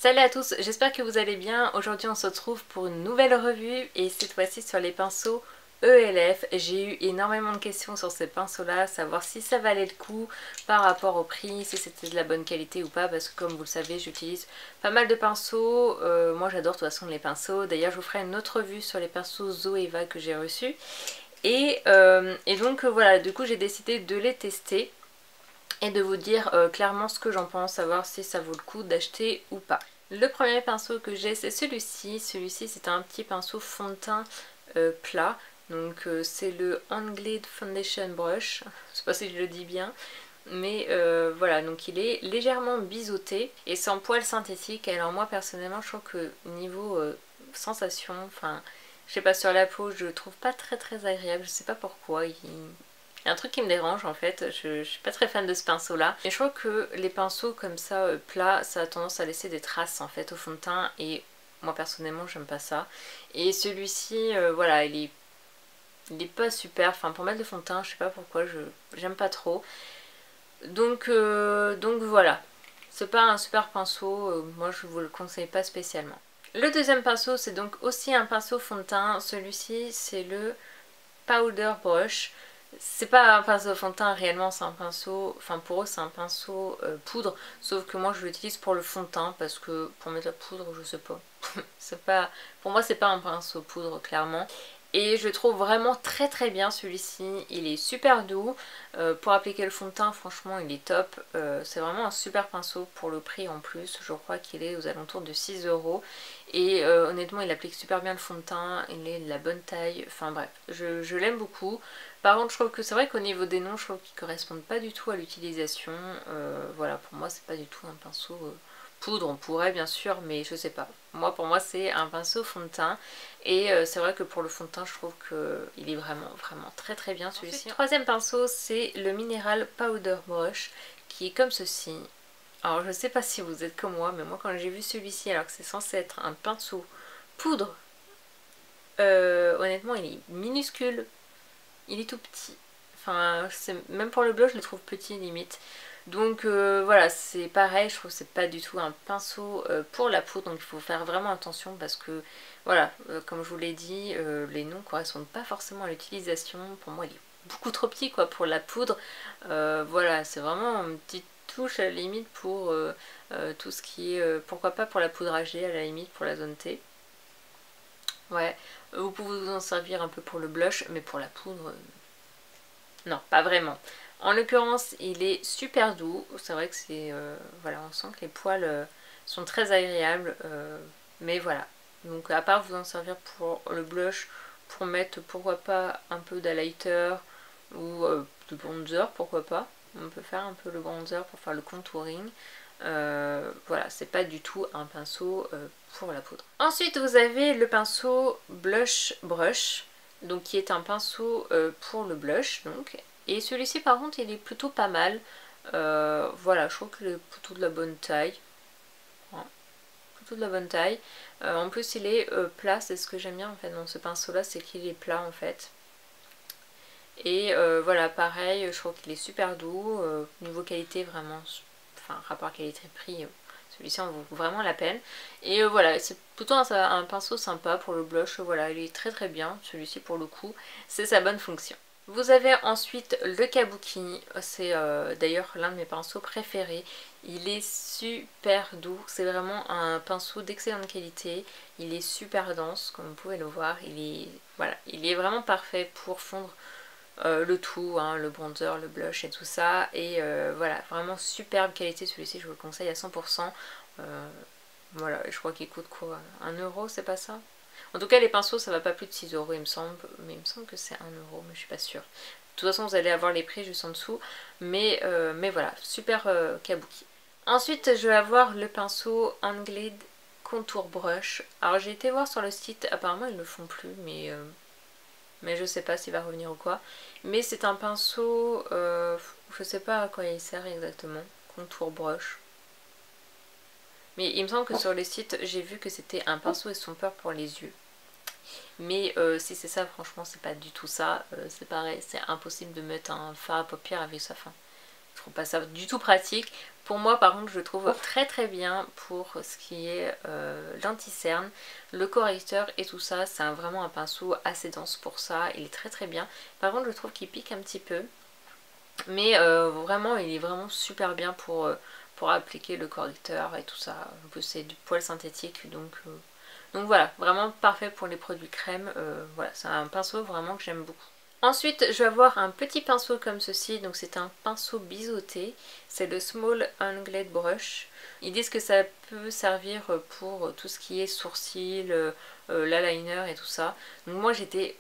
Salut à tous, j'espère que vous allez bien. Aujourd'hui on se retrouve pour une nouvelle revue et cette fois-ci sur les pinceaux ELF. J'ai eu énormément de questions sur ces pinceaux là, savoir si ça valait le coup par rapport au prix, si c'était de la bonne qualité ou pas, parce que comme vous le savez j'utilise pas mal de pinceaux. Moi j'adore de toute façon les pinceaux, d'ailleurs je vous ferai une autre revue sur les pinceaux Zoeva que j'ai reçus. Et donc voilà, du coup j'ai décidé de les tester et de vous dire clairement ce que j'en pense, savoir si ça vaut le coup d'acheter ou pas. Le premier pinceau que j'ai c'est celui-ci. Celui-ci c'est un petit pinceau fond de teint plat. Donc c'est le Anglade Foundation Brush. Je sais pas si je le dis bien. Mais voilà, donc il est légèrement biseauté et sans poils synthétique. Alors moi personnellement je trouve que niveau sensation, enfin je sais pas, sur la peau je le trouve pas très agréable. Je sais pas pourquoi. Il y a un truc qui me dérange en fait, je suis pas très fan de ce pinceau là. Et je trouve que les pinceaux comme ça plats, ça a tendance à laisser des traces en fait au fond de teint et moi personnellement j'aime pas ça. Et celui-ci, voilà, il est pas super, enfin pour mettre le fond de teint, je sais pas pourquoi, j'aime pas trop. Donc voilà, c'est pas un super pinceau, moi je vous le conseille pas spécialement. Le deuxième pinceau c'est donc aussi un pinceau fond de teint, celui-ci c'est le Powder Brush. C'est pas un pinceau fond de teint réellement, c'est un pinceau, enfin pour eux c'est un pinceau poudre, sauf que moi je l'utilise pour le fond de teint parce que pour mettre la poudre je sais pas. C'est pas, pour moi c'est pas un pinceau poudre clairement. Et je le trouve vraiment très bien celui-ci, il est super doux, pour appliquer le fond de teint franchement il est top, c'est vraiment un super pinceau pour le prix en plus, je crois qu'il est aux alentours de 6 € et honnêtement il applique super bien le fond de teint, il est de la bonne taille, enfin bref, je l'aime beaucoup. Par contre je trouve que c'est vrai qu'au niveau des noms je trouve qu'ils correspondent pas du tout à l'utilisation, voilà pour moi c'est pas du tout un pinceau poudre, on pourrait bien sûr mais je sais pas. Moi pour moi c'est un pinceau fond de teint et c'est vrai que pour le fond de teint je trouve qu'il est vraiment très bien celui-ci. Le troisième pinceau c'est le Mineral Powder Brush qui est comme ceci. Alors je sais pas si vous êtes comme moi mais moi quand j'ai vu celui-ci alors que c'est censé être un pinceau poudre, honnêtement il est minuscule, il est tout petit. Enfin même pour le blush je le trouve petit limite. Donc voilà, c'est pareil, je trouve que c'est pas du tout un pinceau pour la poudre, donc il faut faire vraiment attention parce que voilà, comme je vous l'ai dit, les noms correspondent pas forcément à l'utilisation. Pour moi il est beaucoup trop petit quoi pour la poudre. Voilà, c'est vraiment une petite touche à la limite pour tout ce qui est, pourquoi pas pour la poudre âgée à la limite pour la zone T. Ouais, vous pouvez vous en servir un peu pour le blush, mais pour la poudre, non, pas vraiment. En l'occurrence, il est super doux. C'est vrai que c'est... voilà, on sent que les poils sont très agréables. Mais voilà. Donc à part vous en servir pour le blush, pour mettre pourquoi pas un peu d'highlighter ou de bronzer, pourquoi pas. On peut faire un peu le bronzer pour faire le contouring. Voilà, c'est pas du tout un pinceau pour la poudre. Ensuite, vous avez le pinceau Blush Brush, donc qui est un pinceau pour le blush, donc. Et celui-ci, par contre, il est plutôt pas mal. Voilà, je trouve qu'il est plutôt de la bonne taille. Voilà, plutôt de la bonne taille. En plus, il est plat, c'est ce que j'aime bien en fait dans ce pinceau-là, c'est qu'il est plat en fait. Et voilà, pareil, je trouve qu'il est super doux. Niveau qualité, vraiment, enfin, rapport qualité-prix, celui-ci en vaut vraiment la peine. Et voilà, c'est plutôt un pinceau sympa pour le blush. Voilà, il est très bien, celui-ci pour le coup, c'est sa bonne fonction. Vous avez ensuite le Kabuki, c'est d'ailleurs l'un de mes pinceaux préférés. Il est super doux, c'est vraiment un pinceau d'excellente qualité. Il est super dense, comme vous pouvez le voir. Voilà, il est vraiment parfait pour fondre le tout, hein, le bronzer, le blush et tout ça. Et voilà, vraiment superbe qualité celui-ci, je vous le conseille à 100%. Voilà, je crois qu'il coûte quoi, 1 €, c'est pas ça? En tout cas les pinceaux ça va pas plus de 6 € il me semble, mais il me semble que c'est 1 € mais je suis pas sûre. De toute façon vous allez avoir les prix juste en dessous, mais voilà, super kabuki. Ensuite je vais avoir le pinceau Anglade Contour Brush. Alors j'ai été voir sur le site, apparemment ils le font plus, mais je sais pas s'il va revenir ou quoi. Mais c'est un pinceau, je sais pas à quoi il sert exactement, Contour Brush. Mais il me semble que sur les sites, j'ai vu que c'était un pinceau estompeur pour les yeux. Mais si c'est ça, franchement, c'est pas du tout ça. C'est pareil, c'est impossible de mettre un fard à paupières avec ça. Enfin, trouve pas ça du tout pratique. Pour moi par contre je le trouve très très bien pour ce qui est l'anti-cerne, le correcteur et tout ça. C'est vraiment un pinceau assez dense pour ça, il est très très bien. Par contre je trouve qu'il pique un petit peu. Mais vraiment il est vraiment super bien pour appliquer le correcteur et tout ça. En plus c'est du poil synthétique donc voilà, vraiment parfait pour les produits crème. Voilà, c'est un pinceau vraiment que j'aime beaucoup. Ensuite je vais avoir un petit pinceau comme ceci, donc c'est un pinceau biseauté, c'est le Small Angled Brush. Ils disent que ça peut servir pour tout ce qui est sourcils, l'eyeliner et tout ça. Donc moi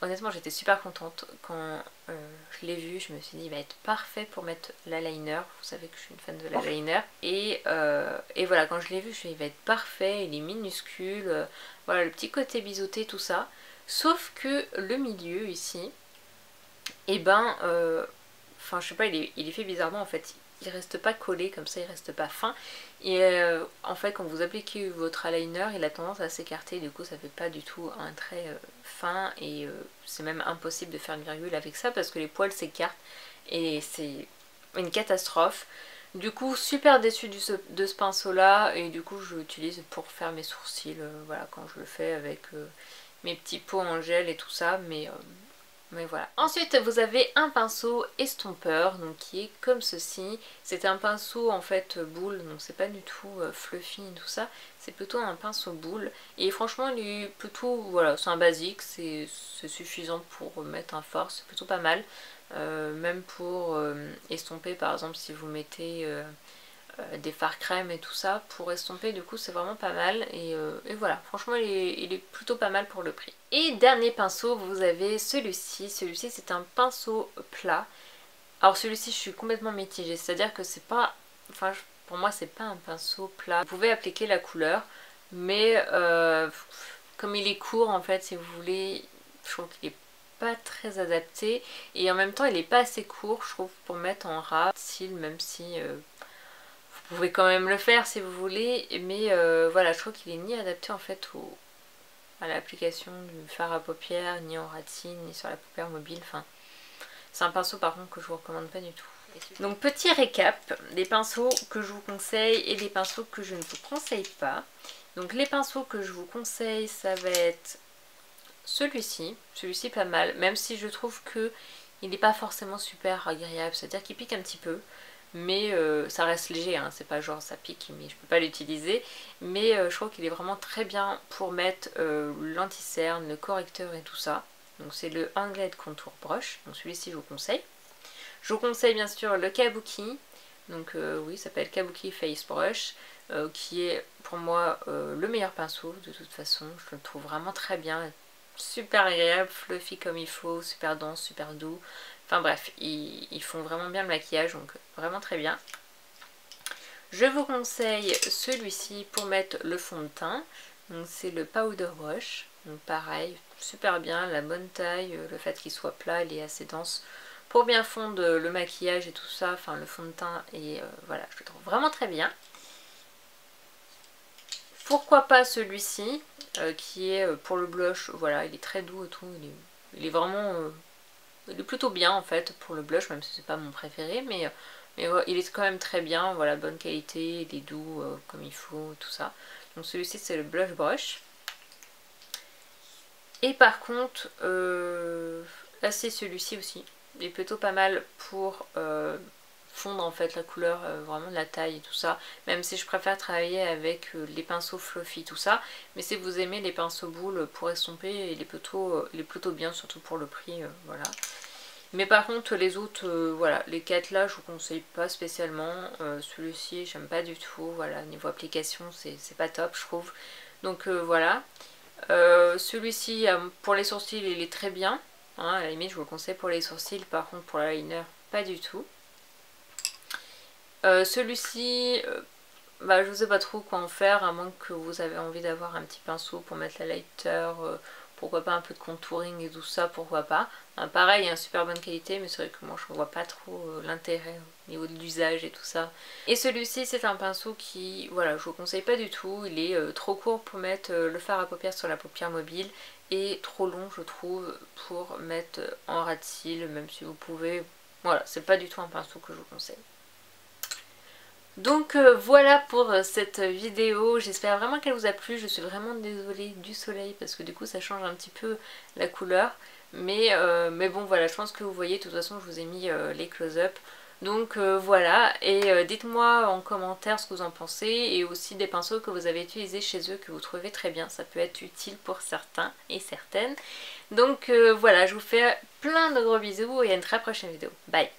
honnêtement j'étais super contente quand je l'ai vu, je me suis dit il va être parfait pour mettre l'eyeliner, vous savez que je suis une fan de l'eyeliner. Et voilà, quand je l'ai vu je me suis dit il va être parfait, il est minuscule, voilà le petit côté biseauté tout ça. Sauf que le milieu ici, et ben, enfin je sais pas, il est fait bizarrement en fait, il reste pas collé comme ça, il reste pas fin. Et en fait quand vous appliquez votre eyeliner, il a tendance à s'écarter, du coup ça fait pas du tout un trait fin et c'est même impossible de faire une virgule avec ça parce que les poils s'écartent et c'est une catastrophe. Du coup super déçue de ce pinceau là et du coup je l'utilise pour faire mes sourcils, voilà quand je le fais avec mes petits pots en gel et tout ça, mais voilà. Ensuite vous avez un pinceau estompeur donc qui est comme ceci. C'est un pinceau en fait boule, donc c'est pas du tout fluffy et tout ça. C'est plutôt un pinceau boule et franchement il est plutôt, voilà, c'est un basique, c'est suffisant pour mettre un fard, c'est plutôt pas mal. Même pour estomper par exemple si vous mettez des fards crème et tout ça, pour estomper du coup c'est vraiment pas mal et voilà, franchement il est plutôt pas mal pour le prix. Et dernier pinceau, vous avez celui-ci c'est un pinceau plat. Alors celui-ci je suis complètement mitigée, c'est à dire que c'est pas, enfin pour moi c'est pas un pinceau plat. Vous pouvez appliquer la couleur mais comme il est court en fait si vous voulez, je trouve qu'il est pas très adapté et en même temps il est pas assez court je trouve pour mettre en ras cils, même si vous pouvez quand même le faire si vous voulez, mais voilà, je trouve qu'il est ni adapté en fait à l'application du fard à paupières, ni en ras de cils, ni sur la paupière mobile. Enfin, c'est un pinceau par contre que je vous recommande pas du tout. Donc petit récap des pinceaux que je vous conseille et des pinceaux que je ne vous conseille pas. Donc les pinceaux que je vous conseille, ça va être celui-ci pas mal, même si je trouve que il n'est pas forcément super agréable, c'est-à-dire qu'il pique un petit peu. Mais ça reste léger, hein, c'est pas genre ça pique mais je peux pas l'utiliser. Mais je trouve qu'il est vraiment très bien pour mettre l'anti-cerne, le correcteur et tout ça. Donc c'est le Angled Contour Brush, donc celui-ci je vous conseille. Je vous conseille bien sûr le Kabuki, donc oui ça s'appelle Kabuki Face Brush, qui est pour moi le meilleur pinceau de toute façon. Je le trouve vraiment très bien, super agréable, fluffy comme il faut, super dense, super doux. Enfin bref, ils font vraiment bien le maquillage, donc vraiment très bien. Je vous conseille celui-ci pour mettre le fond de teint. Donc c'est le Powder Brush. Donc pareil, super bien, la bonne taille, le fait qu'il soit plat, il est assez dense pour bien fondre le maquillage et tout ça, enfin le fond de teint, et voilà, je le trouve vraiment très bien. Pourquoi pas celui-ci qui est pour le blush, voilà, il est très doux et tout, il est vraiment... il est plutôt bien en fait pour le blush, même si c'est pas mon préféré, mais il est quand même très bien, voilà, bonne qualité, il est doux comme il faut, tout ça. Donc celui-ci c'est le Blush Brush. Et par contre, là c'est celui-ci aussi, il est plutôt pas mal pour fondre en fait la couleur, vraiment de la taille et tout ça, même si je préfère travailler avec les pinceaux fluffy tout ça, mais si vous aimez les pinceaux boules pour estomper, il est plutôt bien, surtout pour le prix, voilà. Mais par contre les autres, voilà, les 4 là je vous conseille pas spécialement, celui-ci j'aime pas du tout, voilà, niveau application c'est pas top je trouve, donc voilà. Celui-ci pour les sourcils il est très bien, hein, à la limite je vous le conseille pour les sourcils, par contre pour l'eyeliner pas du tout. Celui-ci, bah, je sais pas trop quoi en faire, à moins que vous avez envie d'avoir un petit pinceau pour mettre la lighter, pourquoi pas un peu de contouring et tout ça, pourquoi pas. Pareil, super bonne qualité, mais c'est vrai que moi je vois pas trop l'intérêt au niveau de l'usage et tout ça. Et celui-ci c'est un pinceau qui, voilà, je vous conseille pas du tout, il est trop court pour mettre le fard à paupières sur la paupière mobile, et trop long je trouve pour mettre en ras de cils, même si vous pouvez, voilà, c'est pas du tout un pinceau que je vous conseille. Donc voilà pour cette vidéo, j'espère vraiment qu'elle vous a plu. Je suis vraiment désolée du soleil parce que du coup ça change un petit peu la couleur. Mais bon voilà, je pense que vous voyez, de toute façon je vous ai mis les close-up. Donc voilà, et dites-moi en commentaire ce que vous en pensez et aussi des pinceaux que vous avez utilisés chez eux que vous trouvez très bien, ça peut être utile pour certains et certaines. Donc voilà, je vous fais plein de gros bisous et à une très prochaine vidéo. Bye!